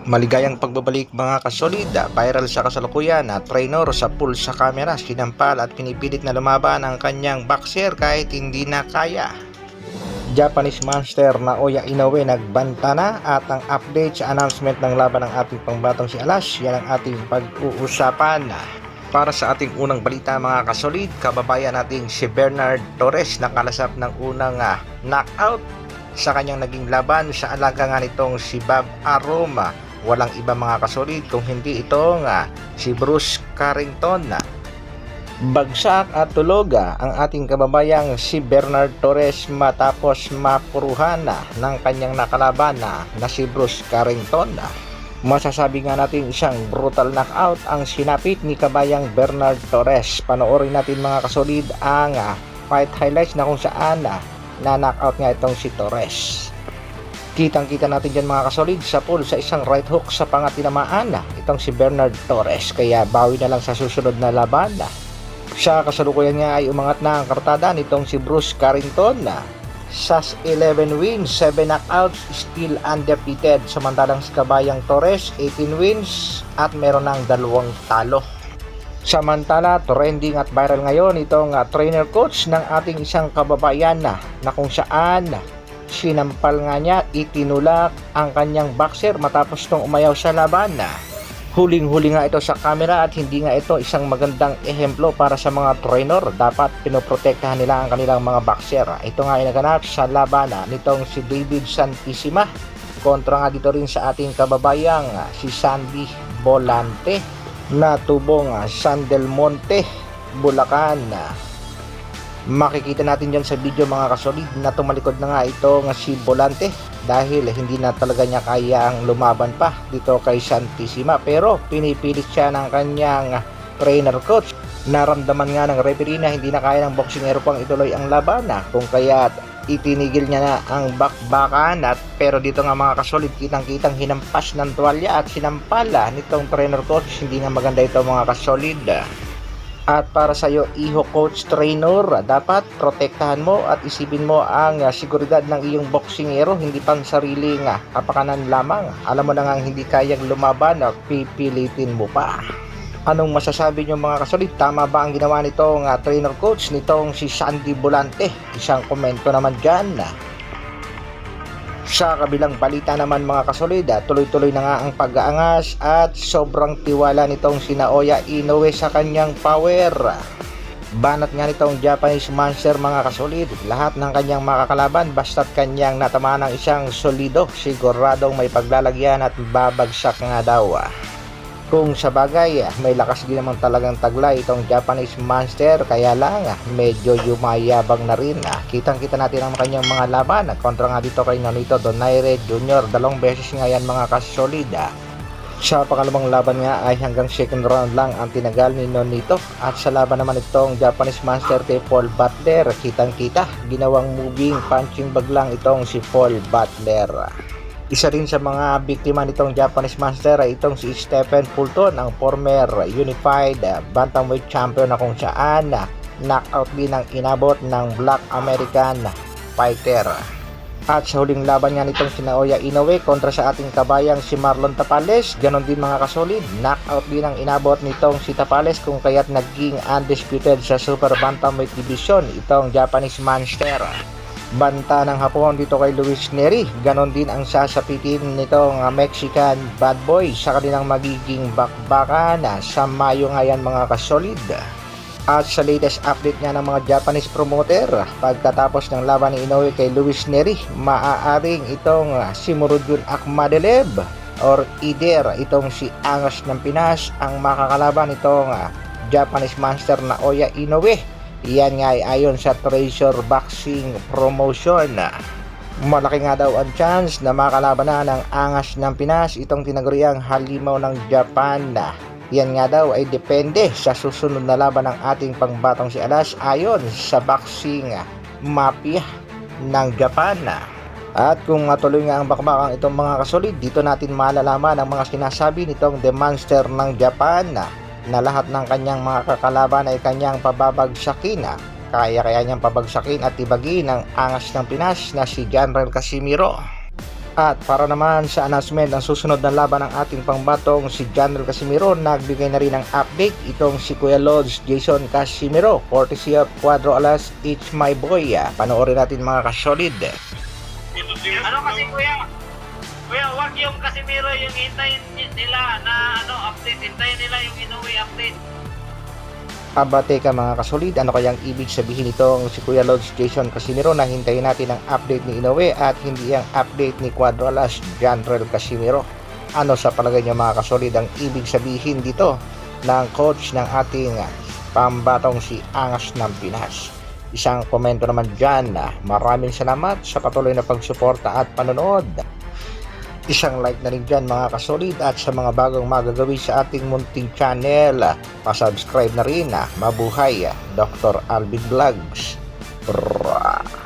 Maligayang pagbabalik mga kasolid, viral sa kasalukuyan at trainer sa pool sa camera, sinampal at pinipilit na lumaban ang kanyang boxer kahit hindi na kaya. Japanese monster Naoya Inoue nagbanta na at ang update sa announcement ng laban ng ating pangbatong si Alas, yan ang ating pag-uusapan. Para sa ating unang balita mga kasolid, kababayan nating si Bernard Torres nakalasap ng unang knockout sa kanyang naging laban sa alaga nga nitong si Bob Aroma. Walang iba mga kasolid kung hindi ito si Bruce Carrington. Bagsak at tulog ang ating kababayang si Bernard Torres matapos mapuruhan ng kanyang nakalaban na si Bruce Carrington. Masasabi nga natin isang brutal knockout ang sinapit ni kabayang Bernard Torres. Panoorin natin mga kasolid ang fight highlights na kung saan na knockout nga itong si Torres. Kitang-kita natin dyan mga kasolid sa pool sa isang right hook sa pangatinamaan itong si Bernard Torres, kaya bawi na lang sa susunod na laban. Sa kasalukuyan nga ay umangat na ang kartada nitong si Bruce Carrington sa 11 wins, 7 knockouts, still undefeated. Samantalang si kabayang Torres 18 wins at meron ng 2 talo. Samantala, trending at viral ngayon itong trainer coach ng ating isang kababayan na kung saan sinampal nga niya, itinulak ang kanyang boxer matapos nung umayaw sa laban. Huling-huli nga ito sa camera at hindi nga ito isang magandang ehemplo para sa mga trainer. Dapat pinoprotektahan nila ang kanilang mga boxer. Ito nga ay naganap sa laban nitong si David Santissima kontra nga dito rin sa ating kababayang si Sandy Volante na tubong San Del Monte, Bulacan. Makikita natin dyan sa video mga kasolid na tumalikod na nga ito nga si Volante dahil hindi na talaga niya kaya ang lumaban pa dito kay Santissima, pero pinipilit siya ng kanyang trainer coach. Naramdaman nga ng referee na hindi na kaya ng boksingero pang ituloy ang laban kung kaya itinigil niya na ang bakbakan. At pero dito nga mga kasolid, kitang-kitang hinampas ng tuwalya at sinampala nitong trainer coach. Hindi nga maganda ito mga kasolid. At para sa iyo, iho coach trainer, dapat protektahan mo at isipin mo ang seguridad ng iyong boksingero, hindi pang sariling kapakanan lamang. Alam mo na nga hindi kayang lumaban at pipilitin mo pa. Anong masasabi niyo mga kasolid? Tama ba ang ginawa nitong trainer coach nitong si Sandy Volante? Isang komento naman dyan. Sa kabilang balita naman mga kasolid, tuloy-tuloy na nga ang pag-aangas at sobrang tiwala nitong si Naoya Inoue sa kanyang power. Banat nga nitong Japanese monster mga kasolid, lahat ng kanyang makakalaban basta't kanyang natamaan ng isang solido, siguradong may paglalagyan at babagsak nga daw. Kung sa bagay, may lakas din naman talagang taglay itong Japanese monster, kaya lang medyo yumayabang na rin. Kitang-kita natin ang kanyang mga laban kontra nga dito kay Nonito Donaire Jr. 2 beses nga yan mga kasolid. Sa pangalawang laban nga ay hanggang second round lang ang tinagal ni Nonito, at sa laban naman itong Japanese monster kay Paul Butler, kitang-kita ginawang moving punching bag lang itong si Paul Butler. Isa rin sa mga biktima nitong Japanese monster ay itong si Stephen Fulton, ang former unified bantamweight champion na kung saan knockout din ang inabot ng Black American fighter. At sa huling laban nga nitong si Naoya Inoue kontra sa ating kabayang si Marlon Tapales, ganon din mga kasolid, knockout din ang inabot nitong si Tapales kung kaya't naging undisputed sa super bantamweight division itong Japanese monster. Banta ng hapon dito kay Luis Neri, ganon din ang sasapitin nitong Mexican bad boy sa kanilang magiging bakbakan sa Mayo nga yan mga kasolid. At sa latest update nga ng mga Japanese promoter, pagkatapos ng laban ni Inoue kay Luis Neri, maaaring itong si Murodjun Akhmadelev or either itong si Angas ng Pinas ang makakalaban itong Japanese monster Naoya Inoue. Yan nga ay ayon sa Treasure Boxing Promotion. Malaki nga daw ang chance na makalaban na ng Angas ng Pinas itong tinaguriang halimaw ng Japan. Yan nga daw ay depende sa susunod na laban ng ating pangbatong si Alas ayon sa boxing mafia ng Japan. At kung matuloy nga ang bakbakang itong mga kasolid, dito natin malalaman ang mga sinasabi nitong The Monster ng Japan na lahat ng kanyang mga kakalaban ay kanyang pababagsakin. Kaya niyang pabagsakin at tibagin ang angas ng Pinas na si General Casimiro. At para naman sa announcement ng susunod na laban ng ating pangbatong si General Casimiro, nagbigay na rin ng update itong si Kuya Lods Jason Casimiro, courtesy of Cuadro Alas, It's My Boy. Panoorin natin mga kasolid. Ano kasi kuya, wag yung Casimiro yung hintayin nila na update, hintayin nila yung Inoue update. Aba teka mga kasolid, ano kayang ibig sabihin nitong si Kuya Lods Jason Casimiro na hintayin natin ang update ni Inoue at hindi ang update ni Cuadro Alas General Casimiro? Ano sa palagay niyo mga kasolid ang ibig sabihin dito ng coach ng ating pambatong si Angas ng Pinas? Isang komento naman dyan. Maraming salamat sa patuloy na pagsuporta at panonood. Isang like na rin dyan mga kasolid, at sa mga bagong magagawi sa ating munting channel, pasubscribe na rin. Mabuhay Dr. Alvin Vlogs. Brrrr.